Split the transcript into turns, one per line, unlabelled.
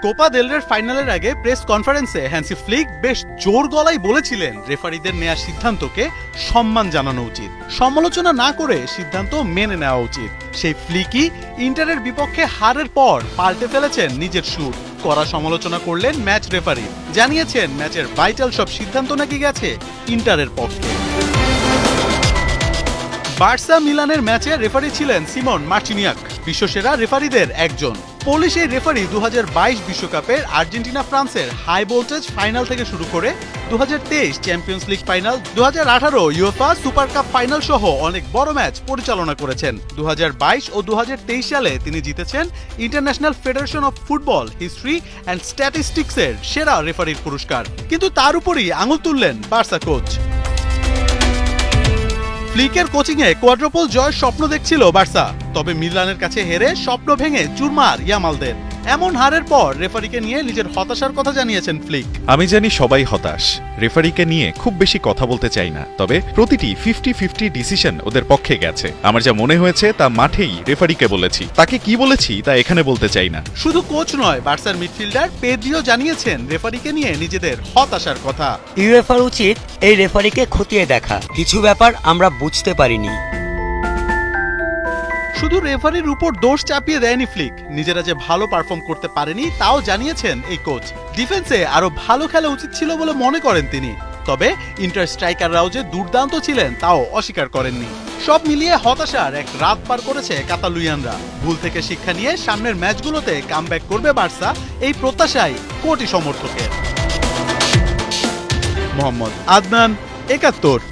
Copa del রের ফাইনালের আগে প্রেস কনফারেন্সে হ্যান্সি ফ্লিক বেশ জোর গলায় বলেছিলেন রেফারিদের নেওয়া সিদ্ধান্তকে সম্মান জানানো উচিত, সমালোচনা না করে সিদ্ধান্ত মেনে নেওয়া উচিত। সেই ফ্লিকই ইন্টারের বিপক্ষে হারের পর পাল্টে ফেলেছেন নিজের সুর, কড়া সমালোচনা করলেন ম্যাচ রেফারি, জানিয়েছেন ম্যাচের ভাইটাল সব সিদ্ধান্ত নাকি গেছে ইন্টারের পক্ষে। বার্সা মিলানের ম্যাচে রেফারি ছিলেন সিমন মার্চিনিয়াক, বিশ্বসেরা রেফারিদের একজন। পোলিশ এই রেফারি 2022 বিশ্বকাপের আর্জেন্টিনা ফ্রান্সের হাই ভোল্টেজ ফাইনাল থেকে শুরু করে 2023 champions league final, 2018 UEFA super cup final সহ অনেক বড় ম্যাচ পরিচালনা করেছেন। 2022 ও 2023 সালে তিনি জিতেছেন International Federation of Football History and স্ট্যাটিস্টিক্সের সেরা রেফারির পুরস্কার। কিন্তু তার উপরই আঙুল তুললেন বার্সা কোচ। ফ্লিকের কোচিংয়ে কোয়াড্রোপল জয়ের স্বপ্ন দেখছিল বার্সা, তবে মিলানের কাছে হেরে স্বপ্ন ভেঙে চুরমার ইয়ামালদের। এমন হারের পর রেফারিকে নিয়ে নিজের হতাশার কথা জানিয়েছেন ফ্লিক।
আমি জানি সবাই হতাশ, রেফারিকে নিয়ে খুব বেশি কথা বলতে চাই না, তবে প্রতিটি 50-50 ডিসিশন ওদের পক্ষে গেছে। আমার যা মনে হয়েছে তা মাঠেই রেফারিকে বলেছি, তাকে কি বলেছি তা এখানে বলতে চাই না।
শুধু কোচ নয়, বার্সার মিডফিল্ডার পেদ্রিও জানিয়েছেন রেফারিকে নিয়ে নিজেদের হতাশার কথা।
ইউএফার উচিত এই রেফারিকে খতিয়ে দেখা, কিছু ব্যাপার আমরা বুঝতে পারিনি।
শুধু রেফারির উপর দোষ চাপিয়ে দেয়নি ফ্লিক, নিজেরা যে ভালো পারফর্ম করতে পারেনি তাও জানিয়েছেন এই কোচ। ডিফেন্সে আরো ভালো খেলা উচিত ছিল বলে মনে করেন তিনি, তবে ইন্টার স্ট্রাইকাররাও যে দুর্দান্ত ছিলেন তাও অস্বীকার করেননি। সব মিলিয়ে হতাশার এক রাত পার করেছে কাতালুইয়ানরা। ভুল থেকে শিক্ষা নিয়ে সামনের ম্যাচগুলোতে কামব্যাক করবে বার্সা, এই প্রত্যাশাই কোটি সমর্থকের। মোহাম্মদ আদনান, ৭১।